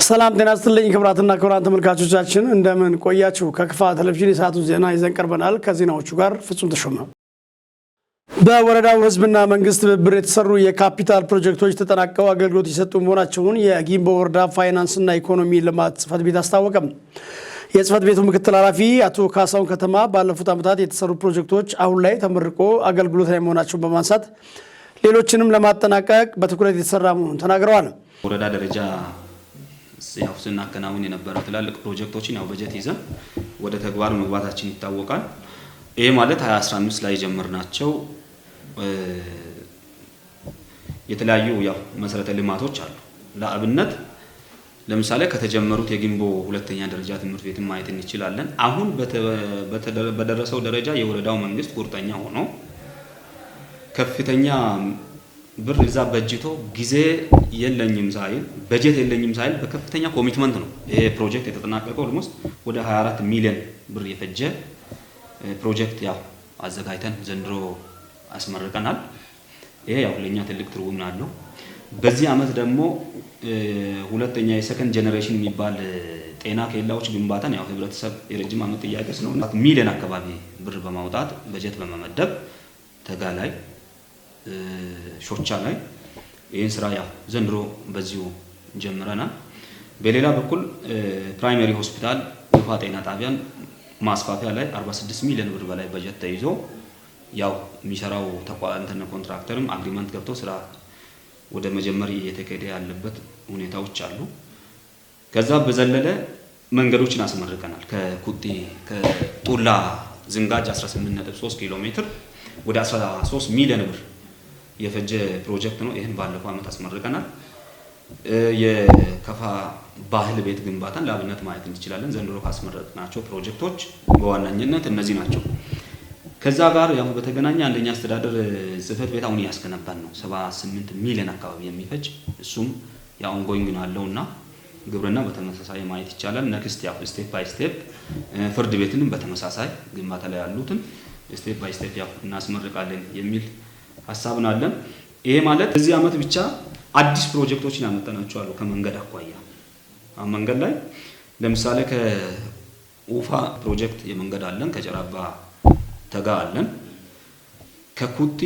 ሰላም ጤና ይስጥልኝ ክቡራትና ክቡራን ተመልካቾቻችን እንደምን ቆያችሁ ከክፋ ቴሌቪዥን የሰዓቱ ዜና ይዘን ቀርበናል ከዜናዎቹ ጋር ፍጹም ተሾመ በወረዳው ህዝብና መንግስት ትብብር የተሰሩ የካፒታል ፕሮጀክቶች ተጠናቀው አገልግሎት ይሰጡ መሆናቸውን የጊምቦ ወረዳ ፋይናንስና ኢኮኖሚ ልማት ጽፈት ቤት አስታወቀ የጽፈት ቤቱ ምክትል ኃላፊ አቶ ካሳውን ከተማ ባለፉት ዓመታት የተሰሩ ፕሮጀክቶች አሁን ላይ ተመርቆ አገልግሎት ላይ መሆናቸውን በማንሳት ሌሎችንም ለማጠናቀቅ በትኩረት የተሰራ መሆኑን ተናግረዋል ወረዳ ደረጃ ያው ስናከናውን የነበረው ትላልቅ ፕሮጀክቶችን ያው በጀት ይዘን ወደ ተግባር መግባታችን ይታወቃል። ይሄ ማለት 2015 ላይ ጀመርናቸው የተለያዩ ያው መሰረተ ልማቶች አሉ። ለአብነት ለምሳሌ ከተጀመሩት የጊምቦ ሁለተኛ ደረጃ ትምህርት ቤት ማየት እንችላለን። አሁን በደረሰው ደረጃ የወረዳው መንግስት ቁርጠኛ ሆኖ ከፍተኛ ብር እዛ በጅቶ ጊዜ የለኝም ሳይል በጀት የለኝም ሳይል በከፍተኛ ኮሚትመንት ነው ይሄ ፕሮጀክት የተጠናቀቀው ኦልሞስት ወደ 24 ሚሊዮን ብር የፈጀ ፕሮጀክት ያው አዘጋጅተን ዘንድሮ አስመርቀናል። ይሄ ያው ለኛ ትልቅ ትርጉም አለው። በዚህ አመት ደግሞ ሁለተኛ የሰከንድ ጄነሬሽን የሚባል ጤና ኬላዎች ግንባታን ያው ህብረተሰብ የረጅም አመት ጥያቄ ስለሆነ ሚሊዮን አካባቢ ብር በማውጣት በጀት በመመደብ ተጋላይ ሾቻ ላይ ይሄን ስራ ያው ዘንድሮ በዚሁ ጀምረናል። በሌላ በኩል ፕራይመሪ ሆስፒታል ውፋ ጤና ጣቢያን ማስፋፊያ ላይ 46 ሚሊዮን ብር በላይ በጀት ተይዞ ያው የሚሰራው ተቋንተና ኮንትራክተርም አግሪመንት ገብቶ ስራ ወደ መጀመር እየተከደ ያለበት ሁኔታዎች አሉ። ከዛ በዘለለ መንገዶችን አስመርቀናል። ከኩቲ ከጡላ ዝንጋጅ 18.3 ኪሎ ሜትር ወደ 13 ሚሊዮን ብር የፈጀ ፕሮጀክት ነው። ይሄን ባለፈው አመት አስመርቀናል። የከፋ ባህል ቤት ግንባታን ለአብነት ማየት እንችላለን። ዘንድሮ ካስመረቅናቸው ፕሮጀክቶች በዋናኝነት እነዚህ ናቸው። ከዛ ጋር ያው በተገናኘ አንደኛ አስተዳደር ጽፈት ቤት አሁን ያስገነባን ነው 78 ሚሊዮን አካባቢ የሚፈጅ እሱም ያው ongoing አለውና ግብርና በተመሳሳይ ማየት ይቻላል። ኔክስት ያው ስቴፕ ባይ ስቴፕ ፍርድ ቤትንም በተመሳሳይ ግንባታ ላይ ያሉትን ስቴፕ ባይ ስቴፕ ያው እናስመርቃለን የሚል ሐሳብ ነው አለን። ይሄ ማለት በዚህ አመት ብቻ አዲስ ፕሮጀክቶችን ያመጣናቸው አሉ። ከመንገድ አኳያ መንገድ ላይ ለምሳሌ ከኡፋ ፕሮጀክት የመንገድ አለን፣ ከጀራባ ተጋ አለን፣ ከኩቲ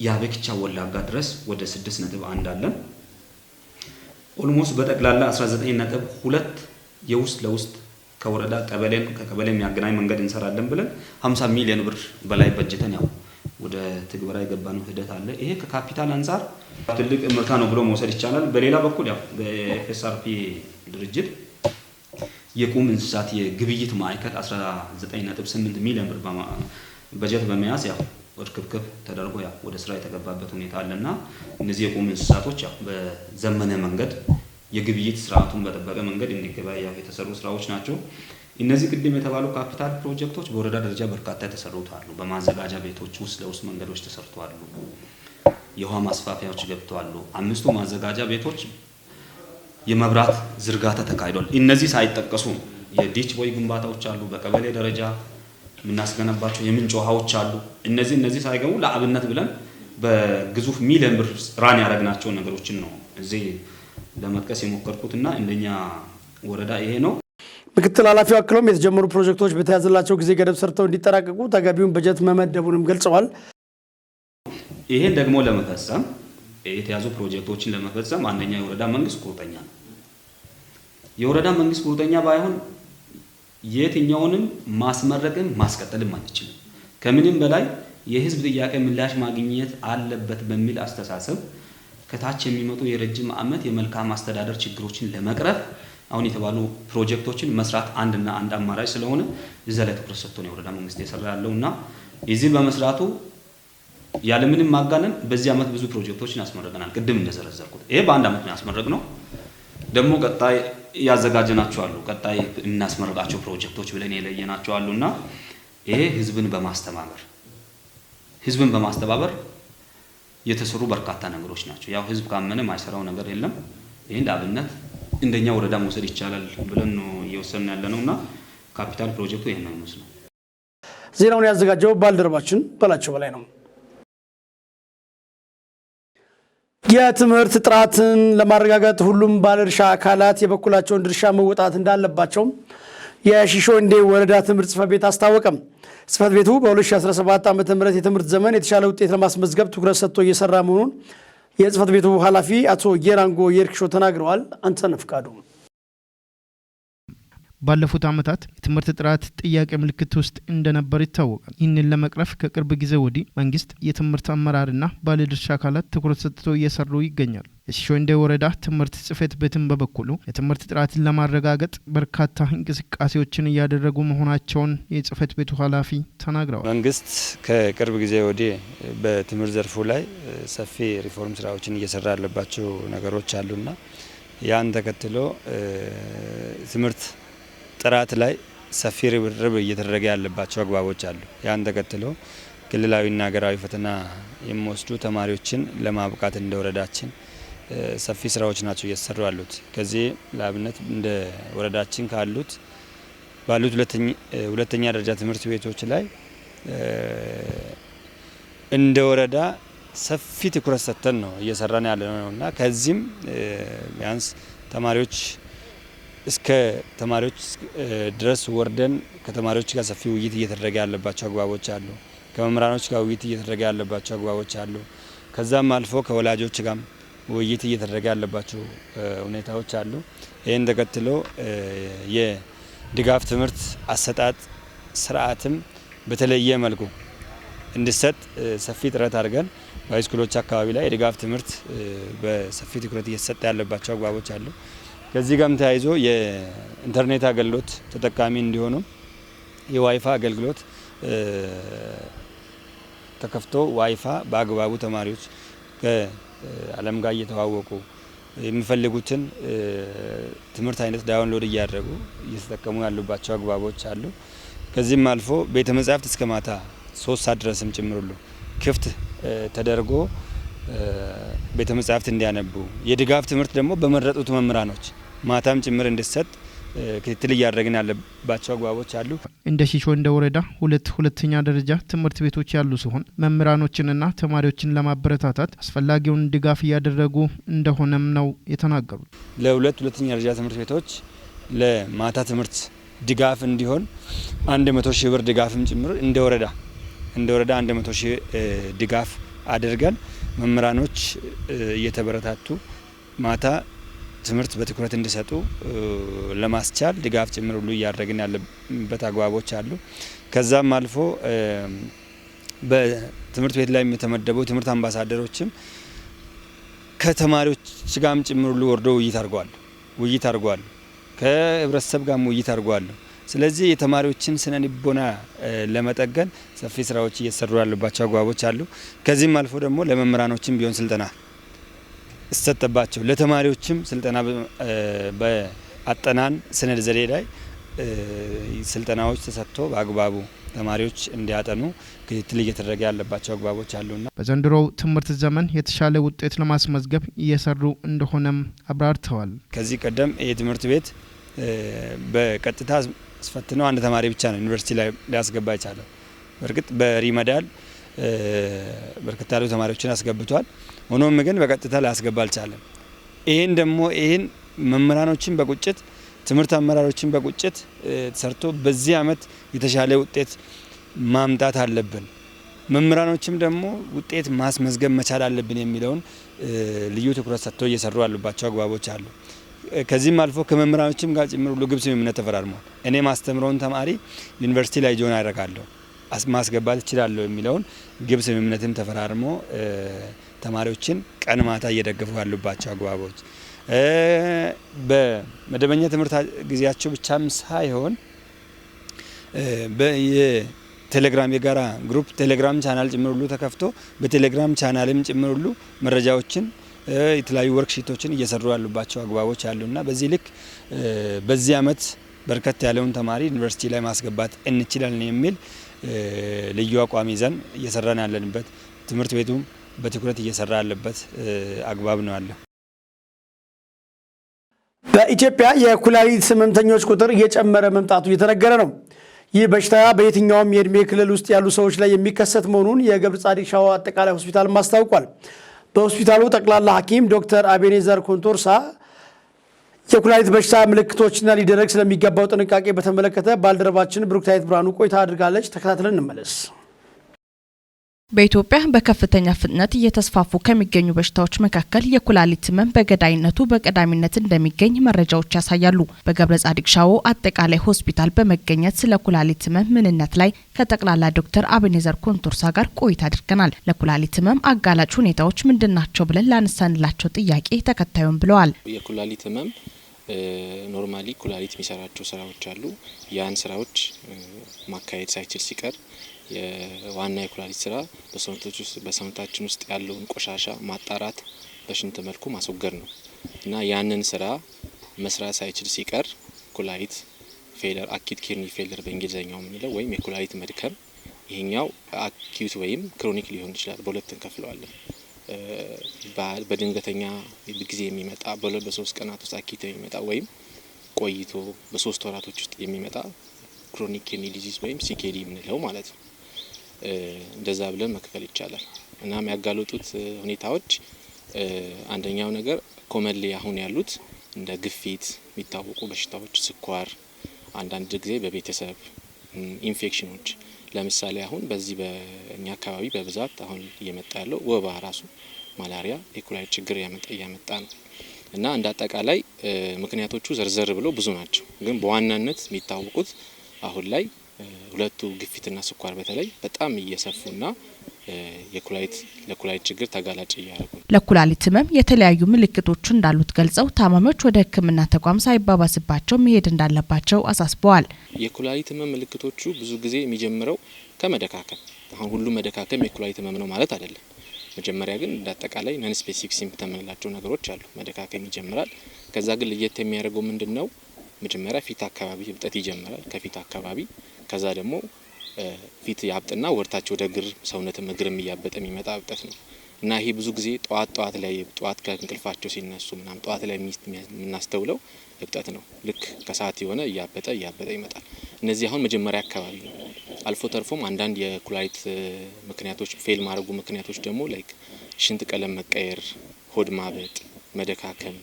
ያበክቻ ወላጋ ድረስ ወደ 6.1 አለን። ኦልሞስት በጠቅላላ 19.2 የውስጥ ለውስጥ ከወረዳ ቀበሌን ከቀበሌ የሚያገናኝ መንገድ እንሰራለን ብለን 50 ሚሊዮን ብር በላይ በጀተን ያው ወደ ትግበራ የገባነው ሂደት አለ። ይሄ ከካፒታል አንፃር ትልቅ ምርታ ነው ብሎ መውሰድ ይቻላል። በሌላ በኩል ያው በኤፍኤስአርፒ ድርጅት የቁም እንስሳት የግብይት ማዕከል 19.8 ሚሊዮን ብር በጀት በመያዝ ያው ወርክብክብ ተደርጎ ያው ወደ ስራ የተገባበት ሁኔታ አለና እነዚህ የቁም እንስሳቶች ያው በዘመነ መንገድ የግብይት ስርዓቱን በተጠበቀ መንገድ እንዲገበያ ያው የተሰሩ ስራዎች ናቸው። እነዚህ ቅድም የተባሉ ካፒታል ፕሮጀክቶች በወረዳ ደረጃ በርካታ ተሰሩት አሉ። በማዘጋጃ ቤቶች ውስጥ ለውስጥ መንገዶች ተሰርተዋል። የውሃ ማስፋፊያዎች ገብተዋል። 5ቱ ማዘጋጃ ቤቶች የመብራት ዝርጋታ ተካሂዷል። እነዚህ ሳይጠቀሱ የዲች ቦይ ግንባታዎች አሉ። በቀበሌ ደረጃ የምናስገነባቸው የምንጭ ውሃዎች አሉ። እነዚህ ሳይገቡ ለአብነት ብለን በግዙፍ ሚሊዮን ብር ራን ያደረግናቸው ነገሮችን ነው እዚህ ለመጥቀስ የሞከርኩትና እንደኛ ወረዳ ይሄ ነው። ምክትል ኃላፊው አክለውም የተጀመሩ ፕሮጀክቶች በተያዘላቸው ጊዜ ገደብ ሰርተው እንዲጠናቀቁ ተገቢውን በጀት መመደቡንም ገልጸዋል። ይሄን ደግሞ ለመፈጸም የተያዙ ፕሮጀክቶችን ለመፈጸም አንደኛ የወረዳ መንግስት ቁርጠኛ ነው። የወረዳ መንግስት ቁርጠኛ ባይሆን የትኛውንም ማስመረቅን ማስቀጠልም አንችልም። ከምንም በላይ የህዝብ ጥያቄ ምላሽ ማግኘት አለበት በሚል አስተሳሰብ ከታች የሚመጡ የረጅም ዓመት የመልካም አስተዳደር ችግሮችን ለመቅረፍ አሁን የተባሉ ፕሮጀክቶችን መስራት አንድና አንድ አማራጭ ስለሆነ እዛ ላይ ትኩረት ሰጥቶ ነው የወረዳ መንግስት የሰራ ያለውና እዚህ በመስራቱ ያለምንም ማጋነን በዚህ አመት ብዙ ፕሮጀክቶችን ያስመረቀናል። ቅድም እንደዘረዘርኩት ይሄ በአንድ አመት ነው ያስመረቅነው። ደግሞ ቀጣይ ያዘጋጀናቸው አሉ። ቀጣይ እናስመረቃቸው ፕሮጀክቶች ብለን የለየናቸው አሉና ይሄ ህዝብን በማስተባበር የተሰሩ በርካታ ነገሮች ናቸው። ያው ህዝብ ካመነ ማይሰራው ነገር የለም። ይሄን ለአብነት እንደኛ ወረዳ መውሰድ ይቻላል ብለን ነው እየወሰንን ያለነውና ካፒታል ፕሮጀክቱ ይሄን ነው የሚመስለው። ዜናውን ያዘጋጀው ባልደረባችን በላቸው በላይ ነው። የትምህርት ጥራትን ለማረጋገጥ ሁሉም ባለድርሻ አካላት የበኩላቸውን ድርሻ መወጣት እንዳለባቸው የሺሾንዴ ወረዳ ትምህርት ጽሕፈት ቤት አስታወቀም። ጽሕፈት ቤቱ በ2017 ዓ.ም የትምህርት ዘመን የተሻለ ውጤት ለማስመዝገብ ትኩረት ሰጥቶ እየሰራ መሆኑን የጽሕፈት ቤቱ ኃላፊ አቶ ጌራንጎ የርክሾ ተናግረዋል። አንተነህ ፍቃዱ ባለፉት ዓመታት የትምህርት ጥራት ጥያቄ ምልክት ውስጥ እንደነበር ይታወቃል። ይህንን ለመቅረፍ ከቅርብ ጊዜ ወዲህ መንግስት የትምህርት አመራርና ባለድርሻ አካላት ትኩረት ሰጥቶ እየሰሩ ይገኛል። የሺሾንዴ ወረዳ ትምህርት ጽሕፈት ቤትን በበኩሉ የትምህርት ጥራትን ለማረጋገጥ በርካታ እንቅስቃሴዎችን እያደረጉ መሆናቸውን የጽሕፈት ቤቱ ኃላፊ ተናግረዋል። መንግስት ከቅርብ ጊዜ ወዲህ በትምህርት ዘርፉ ላይ ሰፊ ሪፎርም ስራዎችን እየሰራ ያለባቸው ነገሮች አሉና ያን ተከትሎ ትምህርት ጥራት ላይ ሰፊ ርብርብ እየተደረገ ያለባቸው አግባቦች አሉ። ያን ተከትሎ ክልላዊና ሀገራዊ ፈተና የሚወስዱ ተማሪዎችን ለማብቃት እንደ ወረዳችን ሰፊ ስራዎች ናቸው እየተሰሩ ያሉት። ከዚህ ለአብነት እንደ ወረዳችን ባሉት ሁለተኛ ደረጃ ትምህርት ቤቶች ላይ እንደ ወረዳ ሰፊ ትኩረት ሰጥተን ነው እየሰራን ያለነውና ከዚህም ቢያንስ እስከ ተማሪዎች ድረስ ወርደን ከተማሪዎች ጋር ሰፊ ውይይት እየተደረገ ያለባቸው አግባቦች አሉ። ከመምህራኖች ጋር ውይይት እየተደረገ ያለባቸው አግባቦች አሉ። ከዛም አልፎ ከወላጆች ጋር ውይይት እየተደረገ ያለባቸው ሁኔታዎች አሉ። ይህን ተከትሎ የድጋፍ ትምህርት አሰጣጥ ስርዓትም በተለየ መልኩ እንዲሰጥ ሰፊ ጥረት አድርገን በሃይስኩሎች አካባቢ ላይ የድጋፍ ትምህርት በሰፊ ትኩረት እየተሰጠ ያለባቸው አግባቦች አሉ። ከዚህ ጋርም ተያይዞ የኢንተርኔት አገልግሎት ተጠቃሚ እንዲሆኑ የዋይፋ አገልግሎት ተከፍቶ ዋይፋ በአግባቡ ተማሪዎች ከዓለም ጋር እየተዋወቁ የሚፈልጉትን ትምህርት አይነት ዳውንሎድ እያደረጉ እየተጠቀሙ ያሉባቸው አግባቦች አሉ። ከዚህም አልፎ ቤተ መጻሕፍት እስከ ማታ 3 ሰዓት ድረስም ጭምሩሉ ክፍት ተደርጎ ቤተ መጻሕፍት እንዲያነቡ የድጋፍ ትምህርት ደግሞ በመረጡት መምህራኖች ማታም ጭምር እንዲሰጥ ክትትል እያደረግን ያለባቸው አግባቦች አሉ። እንደ ሺሾንዴ ወረዳ ሁለተኛ ደረጃ ትምህርት ቤቶች ያሉ ሲሆን መምህራኖችንና ተማሪዎችን ለማበረታታት አስፈላጊውን ድጋፍ እያደረጉ እንደሆነም ነው የተናገሩት። ሁለተኛ ደረጃ ትምህርት ቤቶች ለማታ ትምህርት ድጋፍ እንዲሆን 100 ሺህ ብር ድጋፍም ጭምር እንደ ወረዳ 100 ሺህ ድጋፍ አድርገን መምህራኖች እየተበረታቱ ማታ ትምህርት በትኩረት እንዲሰጡ ለማስቻል ድጋፍ ጭምር ሁሉ እያደረግን ያለበት አግባቦች አሉ። ከዛም አልፎ በትምህርት ቤት ላይ የተመደቡ ትምህርት አምባሳደሮችም ከተማሪዎች ጋርም ጭምር ሁሉ ወርዶ ውይይት አድርጓል። ከህብረተሰብ ጋርም ውይይት አድርጓል። ስለዚህ የተማሪዎችን ስነ ልቦና ለመጠገን ሰፊ ስራዎች እየተሰሩ ያሉባቸው አግባቦች አሉ። ከዚህም አልፎ ደግሞ ለመምህራኖችም ቢሆን ስልጠና እሰጠባቸው ለተማሪዎችም ስልጠና በአጠናን ሰነድ ዘዴ ላይ ስልጠናዎች ተሰጥቶ በአግባቡ ተማሪዎች እንዲያጠኑ ክትትል እየተደረገ ያለባቸው አግባቦች አሉና በዘንድሮው ትምህርት ዘመን የተሻለ ውጤት ለማስመዝገብ እየሰሩ እንደሆነም አብራርተዋል። ከዚህ ቀደም የትምህርት ቤት በቀጥታ አስፈትነው አንድ ተማሪ ብቻ ነው ዩኒቨርሲቲ ላይ ሊያስገባ ይቻላል። በእርግጥ በሪመዳል በርካታ ያሉ ተማሪዎችን አስገብቷል። ሆኖም ግን በቀጥታ ሊያስገባ አልቻለም። ይህን መምህራኖችን በቁጭት ትምህርት አመራሮችን በቁጭት ሰርቶ በዚህ አመት የተሻለ ውጤት ማምጣት አለብን፣ መምህራኖችም ደግሞ ውጤት ማስመዝገብ መቻል አለብን የሚለውን ልዩ ትኩረት ሰጥቶ እየሰሩ ያሉባቸው አግባቦች አሉ። ከዚህም አልፎ ከመምህራኖችም ጋር ጭምር ሁሉ ግብ ስምምነት ተፈራርሟል። እኔ ማስተምረውን ተማሪ ዩኒቨርሲቲ ላይ ጆን አደርጋለሁ ማስገባት እችላለሁ የሚለውን ግብ ስምምነትም ተፈራርሞ ተማሪዎችን ቀን ማታ እየደገፉ ያሉባቸው አግባቦች በመደበኛ ትምህርት ጊዜያቸው ብቻም ሳይሆን በቴሌግራም የጋራ ግሩፕ ቴሌግራም ቻናል ጭምር ሁሉ ተከፍቶ በቴሌግራም ቻናልም ጭምር ሁሉ መረጃዎችን የተለያዩ ወርክሺቶችን እየሰሩ ያሉባቸው አግባቦች አሉና በዚህ ልክ በዚህ አመት በርከት ያለውን ተማሪ ዩኒቨርሲቲ ላይ ማስገባት እንችላለን የሚል ልዩ አቋም ይዘን እየሰራን ያለንበት ትምህርት ቤቱም በትኩረት እየሰራ ያለበት አግባብ ነው ያለው። በኢትዮጵያ የኩላሊት ህመምተኞች ቁጥር እየጨመረ መምጣቱ እየተነገረ ነው። ይህ በሽታ በየትኛውም የእድሜ ክልል ውስጥ ያሉ ሰዎች ላይ የሚከሰት መሆኑን የገብረ ጻዲቅ ሻዋ አጠቃላይ ሆስፒታል አስታውቋል። በሆስፒታሉ ጠቅላላ ሐኪም ዶክተር አቤኔዘር ኮንቶርሳ የኩላሊት በሽታ ምልክቶችና ሊደረግ ስለሚገባው ጥንቃቄ በተመለከተ ባልደረባችን ብሩክታይት ብርሃኑ ቆይታ አድርጋለች። ተከታትለን እንመለስ። በኢትዮጵያ በከፍተኛ ፍጥነት እየተስፋፉ ከሚገኙ በሽታዎች መካከል የኩላሊት ህመም በገዳይነቱ በቀዳሚነት እንደሚገኝ መረጃዎች ያሳያሉ። በገብረ ጻዲቅ ሻዎ አጠቃላይ ሆስፒታል በመገኘት ስለ ኩላሊት ህመም ምንነት ላይ ከጠቅላላ ዶክተር አቤኔዘር ኮንቶርሳ ጋር ቆይታ አድርገናል። ለኩላሊት ህመም አጋላጭ ሁኔታዎች ምንድናቸው ብለን ላነሳንላቸው ጥያቄ ተከታዩን ብለዋል። የኩላሊት ህመም ኖርማሊ ኩላሊት የሚሰራቸው ስራዎች አሉ። ያን ስራዎች ማካሄድ ሳይችል ሲቀር የዋና የኩላሊት ስራ በሰውነታችን ውስጥ ያለውን ቆሻሻ ማጣራት በሽንት መልኩ ማስወገድ ነው እና ያንን ስራ መስራት ሳይችል ሲቀር ኩላሊት ፌለር አኪዩት ኪድኒ ፌለር በእንግሊዘኛው የምንለው ወይም የኩላሊት መድከም፣ ይሄኛው አኪዩት ወይም ክሮኒክ ሊሆን ይችላል። በሁለት እንከፍለዋለን። በድንገተኛ ጊዜ የሚመጣ በ3 ቀናት ውስጥ አኪዩት የሚመጣ ወይም ቆይቶ በ3 ወራቶች ውስጥ የሚመጣ ክሮኒክ ኪድኒ ዲዚዝ ወይም ሲኬዲ የምንለው ማለት ነው። እንደዛ ብለን መክፈል ይቻላል እና የሚያጋልጡት ሁኔታዎች አንደኛው ነገር ኮመንሊ አሁን ያሉት እንደ ግፊት የሚታወቁ በሽታዎች፣ ስኳር፣ አንዳንድ ጊዜ በቤተሰብ ኢንፌክሽኖች፣ ለምሳሌ አሁን በዚህ በእኛ አካባቢ በብዛት አሁን እየመጣ ያለው ወባ ራሱ ማላሪያ የኩላሊት ችግር እያመጣ ነው እና እንደ አጠቃላይ ምክንያቶቹ ዘርዘር ብሎ ብዙ ናቸው። ግን በዋናነት የሚታወቁት አሁን ላይ ሁለቱ ግፊትና ስኳር በተለይ በጣም እየሰፉና ለኩላሊት ችግር ተጋላጭ እያደረጉ ነው። ለኩላሊት ህመም የተለያዩ ምልክቶች እንዳሉት ገልጸው ታማሚዎች ወደ ሕክምና ተቋም ሳይባባስባቸው መሄድ እንዳለባቸው አሳስበዋል። የኩላሊት ህመም ምልክቶቹ ብዙ ጊዜ የሚጀምረው ከመደካከም፣ አሁን ሁሉ መደካከም የኩላሊት ህመም ነው ማለት አይደለም። መጀመሪያ ግን እንዳጠቃላይ ነን ስፔሲፊክ ሲምፕተም የምንላቸው ነገሮች አሉ። መደካከም ይጀምራል። ከዛ ግን ለየት የሚያደርገው ምንድነው? መጀመሪያ ፊት አካባቢ እብጠት ይጀምራል። ከፊት አካባቢ ከዛ ደግሞ ፊት ያብጥና ወርታች ወደ እግር ሰውነትም እግርም እያበጠ የሚመጣ እብጠት ነው እና ይሄ ብዙ ጊዜ ጠዋት ከእንቅልፋቸው ሲነሱ ምናምን ጠዋት ላይ የምናስተውለው እብጠት ነው። ልክ ከሰዓት የሆነ እያበጠ ይመጣል። እነዚህ አሁን መጀመሪያ አካባቢ ነው። አልፎ ተርፎም አንዳንድ የኩላሊት ምክንያቶች ፌል ማድረጉ ምክንያቶች ደግሞ ላይክ ሽንት ቀለም መቀየር፣ ሆድ ማበጥ፣ መደካከም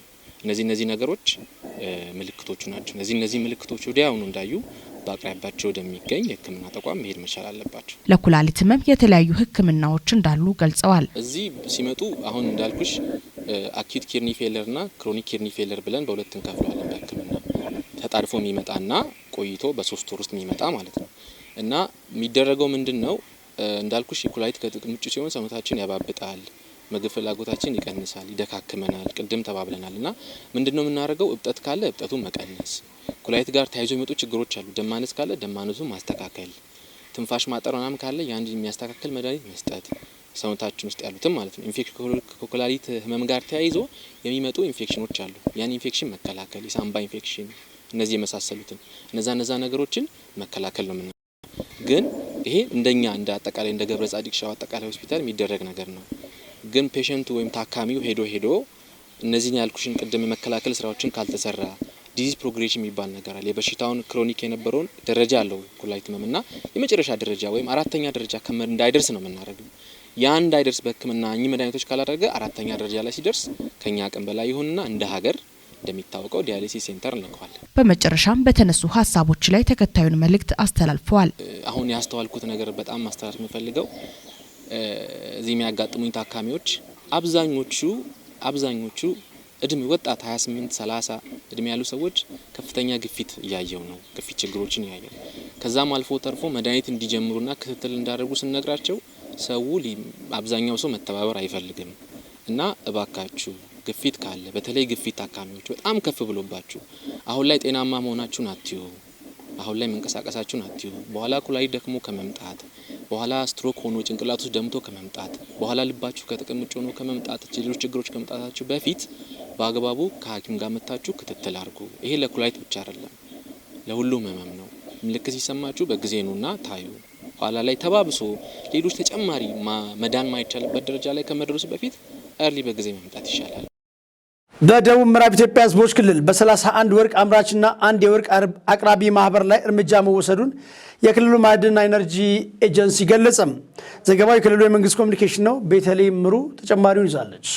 እነዚህ ነገሮች ምልክቶቹ ናቸው። እነዚህ ምልክቶች ወዲያውኑ እንዳዩ በአቅራቢያቸው ወደሚገኝ የሕክምና ተቋም መሄድ መቻል አለባቸው። ለኩላሊት ህመም የተለያዩ ሕክምናዎች እንዳሉ ገልጸዋል። እዚህ ሲመጡ አሁን እንዳልኩሽ አኪዩት ኪድኒ ፌለርና ክሮኒክ ኪድኒ ፌለር ብለን በሁለት እንከፍለዋለን። በሕክምና ተጣድፎ የሚመጣና ቆይቶ በ3 ወር ውስጥ የሚመጣ ማለት ነው እና የሚደረገው ምንድነው? እንዳልኩሽ የኩላሊት ከጥቅም ውጭ ሲሆን ሰውነታችን ያባብጣል፣ ምግብ ፍላጎታችን ይቀንሳል፣ ይደካክመናል፣ ቅድም ተባብለናል እና ምንድነው የምናደርገው? እብጠት ካለ እብጠቱን መቀነስ፣ ኩላሊት ጋር ተያይዞ የሚመጡ ችግሮች አሉ። ደም ማነስ ካለ ደም ማነሱን ማስተካከል፣ ትንፋሽ ማጠር ምናምን ካለ ያን የሚያስተካክል መድኃኒት መስጠት፣ ሰውነታችን ውስጥ ያሉትም ማለት ነው። ከኩላሊት ህመም ጋር ተያይዞ የሚመጡ ኢንፌክሽኖች አሉ። ያን ኢንፌክሽን መከላከል፣ የሳምባ ኢንፌክሽን፣ እነዚህ የመሳሰሉትን እነዛ ነገሮችን መከላከል ነው። ግን ይሄ እንደኛ እንደ አጠቃላይ እንደ ገብረ ጻዲቅ ሻዎ አጠቃላይ ሆስፒታል የሚደረግ ነገር ነው። ግን ፔሸንቱ ወይም ታካሚው ሄዶ እነዚህን ያልኩሽን ቅድም የመከላከል ስራዎችን ካልተሰራ ዲዚዝ ፕሮግሬሽን የሚባል ነገር አለ። የበሽታውን ክሮኒክ የነበረውን ደረጃ አለው ኩላሊት ህመምና የመጨረሻ ደረጃ ወይም 4ኛ ደረጃ እንዳይደርስ ነው የምናደርገው። ያ እንዳይደርስ በህክምና እኚህ መድኃኒቶች ካላደረገ 4ኛ ደረጃ ላይ ሲደርስ ከኛ አቅም በላይ ይሆንና እንደ ሀገር እንደሚታወቀው ዲያሊሲስ ሴንተር እንልከዋለን። በመጨረሻም በተነሱ ሀሳቦች ላይ ተከታዩን መልእክት አስተላልፈዋል። አሁን ያስተዋልኩት ነገር በጣም ማስተላለፍ የምፈልገው እዚህ የሚያጋጥሙኝ ታካሚዎች አብዛኞቹ እድሜ ወጣት 28 30 እድሜ ያሉ ሰዎች ከፍተኛ ግፊት እያየው ነው። ግፊት ችግሮችን እያየው ከዛም አልፎ ተርፎ መድኃኒት እንዲጀምሩና ክትትል እንዳደርጉ ስንነግራቸው አብዛኛው ሰው መተባበር አይፈልግም እና እባካችሁ ግፊት ካለ በተለይ ግፊት ታካሚዎች በጣም ከፍ ብሎባችሁ አሁን ላይ ጤናማ መሆናችሁን አትዩ፣ አሁን ላይ መንቀሳቀሳችሁን አትዩ፣ በኋላ ኩላሊት ደክሞ ከመምጣት በኋላ ስትሮክ ሆኖ ጭንቅላት ውስጥ ደምቶ ከመምጣት በኋላ ልባችሁ ከጥቅም ውጭ ሆኖ ከመምጣት ሌሎች ችግሮች ከመምጣታችሁ በፊት በአግባቡ ከሐኪም ጋር መታችሁ ክትትል አድርጉ። ይሄ ለኩላሊት ብቻ አይደለም ለሁሉም ህመም ነው። ምልክት ሲሰማችሁ በጊዜ ኑና ታዩ። ኋላ ላይ ተባብሶ ሌሎች ተጨማሪ መዳን ማይቻልበት ደረጃ ላይ ከመድረሱ በፊት እርሊ በጊዜ መምጣት ይሻላል። በደቡብ ምዕራብ ኢትዮጵያ ህዝቦች ክልል በ31 ወርቅ አምራችና አንድ የወርቅ አቅራቢ ማህበር ላይ እርምጃ መወሰዱን የክልሉ ማዕድንና ኢነርጂ ኤጀንሲ ገለጸ። ዘገባው የክልሉ የመንግስት ኮሚኒኬሽን ነው። ቤተልሔም ምሩ ተጨማሪውን ይዛለች።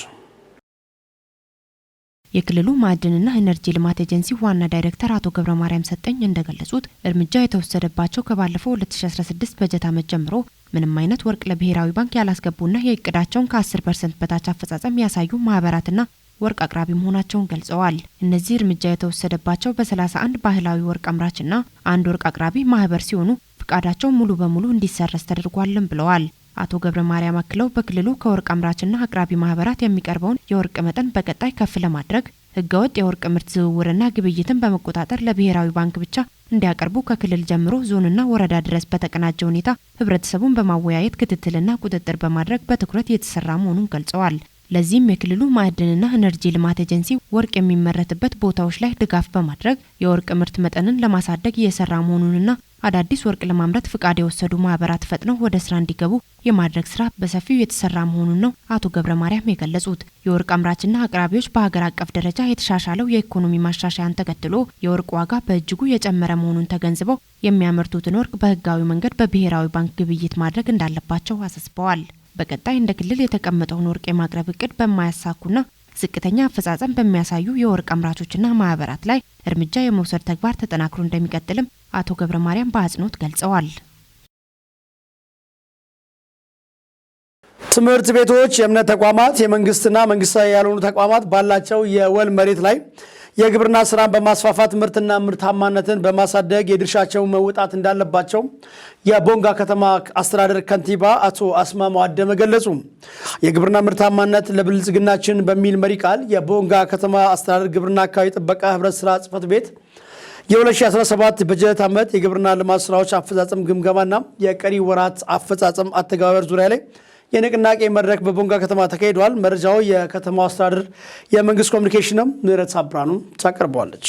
የክልሉ ማዕድንና ኢነርጂ ልማት ኤጀንሲ ዋና ዳይሬክተር አቶ ገብረ ማርያም ሰጠኝ እንደገለጹት እርምጃ የተወሰደባቸው ከባለፈው 2016 በጀት ዓመት ጀምሮ ምንም አይነት ወርቅ ለብሔራዊ ባንክ ያላስገቡና የእቅዳቸውን ከ10% በታች አፈጻጸም ያሳዩ ማህበራትና ወርቅ አቅራቢ መሆናቸውን ገልጸዋል። እነዚህ እርምጃ የተወሰደባቸው በ31 ባህላዊ ወርቅ አምራችና አንድ ወርቅ አቅራቢ ማህበር ሲሆኑ ፍቃዳቸው ሙሉ በሙሉ እንዲሰረዝ ተደርጓልም ብለዋል። አቶ ገብረ ማርያም አክለው በክልሉ ከወርቅ አምራችና አቅራቢ ማህበራት የሚቀርበውን የወርቅ መጠን በቀጣይ ከፍ ለማድረግ ህገወጥ የወርቅ ምርት ዝውውርና ግብይትን በመቆጣጠር ለብሔራዊ ባንክ ብቻ እንዲያቀርቡ ከክልል ጀምሮ ዞንና ወረዳ ድረስ በተቀናጀ ሁኔታ ህብረተሰቡን በማወያየት ክትትልና ቁጥጥር በማድረግ በትኩረት እየተሰራ መሆኑን ገልጸዋል። ለዚህም የክልሉ ማዕድንና ኢነርጂ ልማት ኤጀንሲ ወርቅ የሚመረትበት ቦታዎች ላይ ድጋፍ በማድረግ የወርቅ ምርት መጠንን ለማሳደግ እየሰራ መሆኑንና አዳዲስ ወርቅ ለማምረት ፍቃድ የወሰዱ ማህበራት ፈጥነው ወደ ስራ እንዲገቡ የማድረግ ስራ በሰፊው የተሰራ መሆኑን ነው አቶ ገብረ ማርያም የገለጹት። የወርቅ አምራችና አቅራቢዎች በሀገር አቀፍ ደረጃ የተሻሻለው የኢኮኖሚ ማሻሻያን ተከትሎ የወርቅ ዋጋ በእጅጉ የጨመረ መሆኑን ተገንዝበው የሚያመርቱትን ወርቅ በህጋዊ መንገድ በብሔራዊ ባንክ ግብይት ማድረግ እንዳለባቸው አሳስበዋል። በቀጣይ እንደ ክልል የተቀመጠውን ወርቅ የማቅረብ እቅድ በማያሳኩና ዝቅተኛ አፈጻጸም በሚያሳዩ የወርቅ አምራቾችና ማህበራት ላይ እርምጃ የመውሰድ ተግባር ተጠናክሮ እንደሚቀጥልም አቶ ገብረ ማርያም በአጽንኦት ገልጸዋል። ትምህርት ቤቶች፣ የእምነት ተቋማት፣ የመንግስትና መንግስታዊ ያልሆኑ ተቋማት ባላቸው የወል መሬት ላይ የግብርና ስራን በማስፋፋት ምርትና ምርታማነትን በማሳደግ የድርሻቸውን መወጣት እንዳለባቸው የቦንጋ ከተማ አስተዳደር ከንቲባ አቶ አስማማው አደመ ገለጹ። የግብርና ምርታማነት ለብልጽግናችን በሚል መሪ ቃል የቦንጋ ከተማ አስተዳደር ግብርና አካባቢ ጥበቃ ህብረት ስራ ጽሕፈት ቤት የ2017 በጀት ዓመት የግብርና ልማት ስራዎች አፈጻጸም ግምገማና የቀሪ ወራት አፈጻጸም አተገባበር ዙሪያ ላይ የንቅናቄ መድረክ በቦንጋ ከተማ ተካሂዷል። መረጃው የከተማው አስተዳደር የመንግስት ኮሚኒኬሽን ነው። ምህረት አብራኑ ታቀርበዋለች።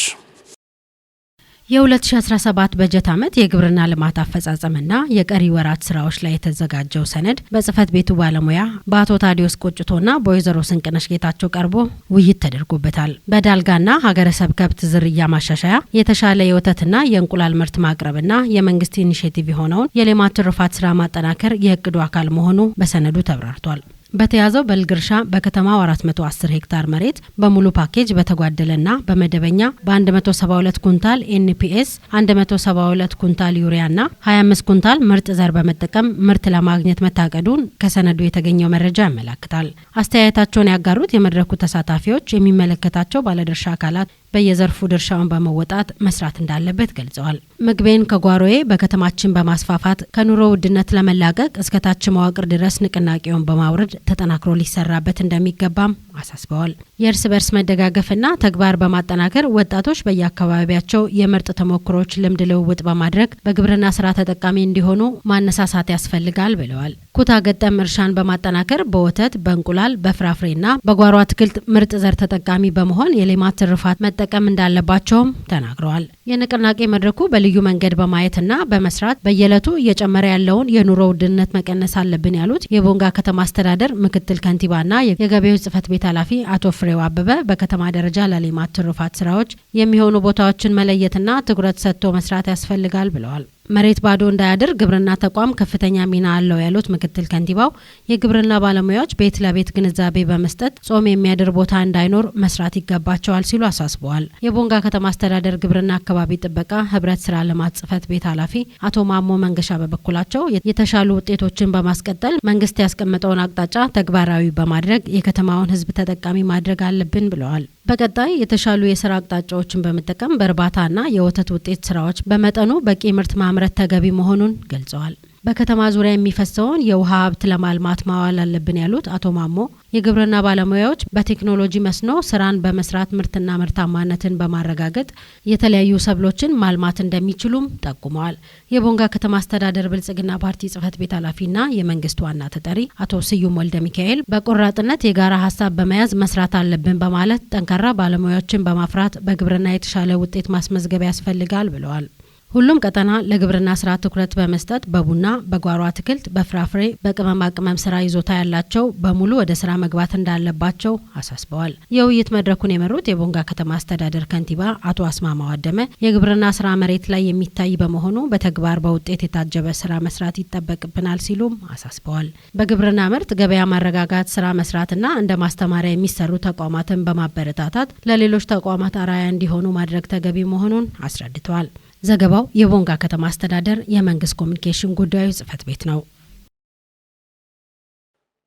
የ2017 በጀት ዓመት የግብርና ልማት አፈጻጸምና የቀሪ ወራት ስራዎች ላይ የተዘጋጀው ሰነድ በጽህፈት ቤቱ ባለሙያ በአቶ ታዲዮስ ቆጭቶና በወይዘሮ ስንቅነሽ ጌታቸው ቀርቦ ውይይት ተደርጎበታል። በዳልጋና ሀገረሰብ ከብት ዝርያ ማሻሻያ፣ የተሻለ የወተትና የእንቁላል ምርት ማቅረብና የመንግስት ኢኒሼቲቭ የሆነውን የሌማት ትሩፋት ስራ ማጠናከር የእቅዱ አካል መሆኑ በሰነዱ ተብራርቷል። በተያዘው በልግ እርሻ በከተማው 410 ሄክታር መሬት በሙሉ ፓኬጅ በተጓደለና በመደበኛ በ172 ኩንታል ኤንፒኤስ 172 ኩንታል ዩሪያና 25 ኩንታል ምርጥ ዘር በመጠቀም ምርት ለማግኘት መታቀዱን ከሰነዱ የተገኘው መረጃ ያመለክታል። አስተያየታቸውን ያጋሩት የመድረኩ ተሳታፊዎች የሚመለከታቸው ባለድርሻ አካላት በየዘርፉ ድርሻውን በመወጣት መስራት እንዳለበት ገልጸዋል። ምግቤን ከጓሮዬ በከተማችን በማስፋፋት ከኑሮ ውድነት ለመላቀቅ እስከ ታች መዋቅር ድረስ ንቅናቄውን በማውረድ ተጠናክሮ ሊሰራበት እንደሚገባም አሳስበዋል። የእርስ በርስ መደጋገፍና ተግባር በማጠናከር ወጣቶች በየአካባቢያቸው የምርጥ ተሞክሮች ልምድ ልውውጥ በማድረግ በግብርና ስራ ተጠቃሚ እንዲሆኑ ማነሳሳት ያስፈልጋል ብለዋል። ኩታ ገጠም እርሻን በማጠናከር በወተት፣ በእንቁላል፣ በፍራፍሬና በጓሮ አትክልት ምርጥ ዘር ተጠቃሚ በመሆን የሌማት ትሩፋት መጠቀም እንዳለባቸውም ተናግረዋል። የንቅናቄ መድረኩ በልዩ መንገድ በማየትና በመስራት በየዕለቱ እየጨመረ ያለውን የኑሮ ውድነት መቀነስ አለብን ያሉት የቦንጋ ከተማ አስተዳደር ምክትል ከንቲባና የገቢዎች ጽሕፈት ቤት ኃላፊ አቶ ፍሬው አበበ በከተማ ደረጃ ለሌማት ትሩፋት ስራዎች የሚሆኑ ቦታዎችን መለየትና ትኩረት ሰጥቶ መስራት ያስፈልጋል ብለዋል። መሬት ባዶ እንዳያድር ግብርና ተቋም ከፍተኛ ሚና አለው ያሉት ምክትል ከንቲባው የግብርና ባለሙያዎች ቤት ለቤት ግንዛቤ በመስጠት ጾም የሚያድር ቦታ እንዳይኖር መስራት ይገባቸዋል ሲሉ አሳስበዋል። የቦንጋ ከተማ አስተዳደር ግብርና አካባቢ ጥበቃ ህብረት ስራ ልማት ጽሕፈት ቤት ኃላፊ አቶ ማሞ መንገሻ በበኩላቸው የተሻሉ ውጤቶችን በማስቀጠል መንግስት ያስቀመጠውን አቅጣጫ ተግባራዊ በማድረግ የከተማውን ህዝብ ተጠቃሚ ማድረግ አለብን ብለዋል። በቀጣይ የተሻሉ የስራ አቅጣጫዎችን በመጠቀም በእርባታና የወተት ውጤት ስራዎች በመጠኑ በቂ ምርት ማምረት ተገቢ መሆኑን ገልጸዋል። በከተማ ዙሪያ የሚፈሰውን የውሃ ሀብት ለማልማት ማዋል አለብን ያሉት አቶ ማሞ የግብርና ባለሙያዎች በቴክኖሎጂ መስኖ ስራን በመስራት ምርትና ምርታማነትን በማረጋገጥ የተለያዩ ሰብሎችን ማልማት እንደሚችሉም ጠቁመዋል። የቦንጋ ከተማ አስተዳደር ብልጽግና ፓርቲ ጽሕፈት ቤት ኃላፊና የመንግስት ዋና ተጠሪ አቶ ስዩም ወልደ ሚካኤል በቆራጥነት የጋራ ሀሳብ በመያዝ መስራት አለብን በማለት ጠንካራ ባለሙያዎችን በማፍራት በግብርና የተሻለ ውጤት ማስመዝገብ ያስፈልጋል ብለዋል። ሁሉም ቀጠና ለግብርና ስራ ትኩረት በመስጠት በቡና፣ በጓሮ አትክልት፣ በፍራፍሬ፣ በቅመማ ቅመም ስራ ይዞታ ያላቸው በሙሉ ወደ ስራ መግባት እንዳለባቸው አሳስበዋል። የውይይት መድረኩን የመሩት የቦንጋ ከተማ አስተዳደር ከንቲባ አቶ አስማማው አደመ የግብርና ስራ መሬት ላይ የሚታይ በመሆኑ በተግባር በውጤት የታጀበ ስራ መስራት ይጠበቅብናል ሲሉም አሳስበዋል። በግብርና ምርት ገበያ ማረጋጋት ስራ መስራትና እንደ ማስተማሪያ የሚሰሩ ተቋማትን በማበረታታት ለሌሎች ተቋማት አርአያ እንዲሆኑ ማድረግ ተገቢ መሆኑን አስረድተዋል። ዘገባው የቦንጋ ከተማ አስተዳደር የመንግስት ኮሚኒኬሽን ጉዳዮች ጽህፈት ቤት ነው።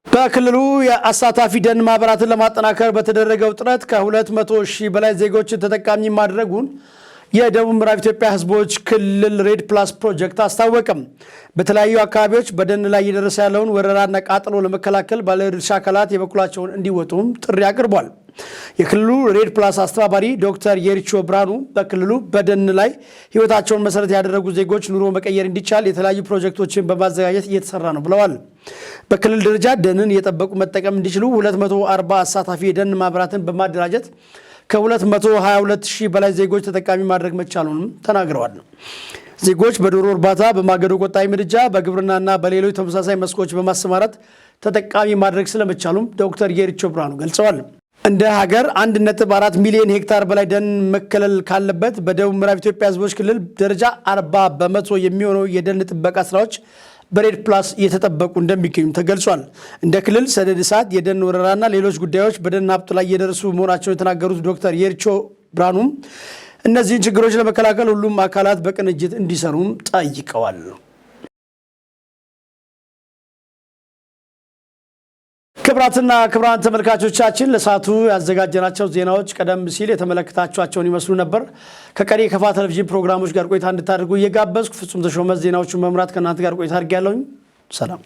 በክልሉ የአሳታፊ ደን ማህበራትን ለማጠናከር በተደረገው ጥረት ከ200 ሺህ በላይ ዜጎችን ተጠቃሚ ማድረጉን የደቡብ ምዕራብ ኢትዮጵያ ህዝቦች ክልል ሬድ ፕላስ ፕሮጀክት አስታወቀም። በተለያዩ አካባቢዎች በደን ላይ እየደረሰ ያለውን ወረራና ቃጠሎ ለመከላከል ባለድርሻ አካላት የበኩላቸውን እንዲወጡም ጥሪ አቅርቧል። የክልሉ ሬድ ፕላስ አስተባባሪ ዶክተር የሪቾ ብርሃኑ በክልሉ በደን ላይ ህይወታቸውን መሰረት ያደረጉ ዜጎች ኑሮ መቀየር እንዲቻል የተለያዩ ፕሮጀክቶችን በማዘጋጀት እየተሰራ ነው ብለዋል። በክልል ደረጃ ደንን እየጠበቁ መጠቀም እንዲችሉ 240 አሳታፊ የደን ማህበራትን በማደራጀት ከ222 ሺህ በላይ ዜጎች ተጠቃሚ ማድረግ መቻሉንም ተናግረዋል። ዜጎች በዶሮ እርባታ፣ በማገዶ ቆጣቢ ምድጃ፣ በግብርናና በሌሎች ተመሳሳይ መስኮች በማሰማራት ተጠቃሚ ማድረግ ስለመቻሉም ዶክተር የሪቾ ብርሃኑ ገልጸዋል። እንደ ሀገር 1.4 ሚሊዮን ሄክታር በላይ ደን መከለል ካለበት በደቡብ ምዕራብ ኢትዮጵያ ህዝቦች ክልል ደረጃ 40 በመቶ የሚሆነው የደን ጥበቃ ስራዎች በሬድ ፕላስ እየተጠበቁ እንደሚገኙ ተገልጿል። እንደ ክልል ሰደድ እሳት፣ የደን ወረራና ሌሎች ጉዳዮች በደን ሀብቱ ላይ እየደረሱ መሆናቸውን የተናገሩት ዶክተር የሪቾ ብርሃኑም እነዚህን ችግሮች ለመከላከል ሁሉም አካላት በቅንጅት እንዲሰሩም ጠይቀዋል። ክብራትና ክብራን ተመልካቾቻችን ለሰዓቱ ያዘጋጀናቸው ዜናዎች ቀደም ሲል የተመለከታችኋቸውን ይመስሉ ነበር። ከቀሪ ከፋ ቴሌቪዥን ፕሮግራሞች ጋር ቆይታ እንድታደርጉ እየጋበዝኩ ፍጹም ተሾመ ዜናዎቹን መምራት ከእናንተ ጋር ቆይታ አድርጌያለሁኝ። ሰላም።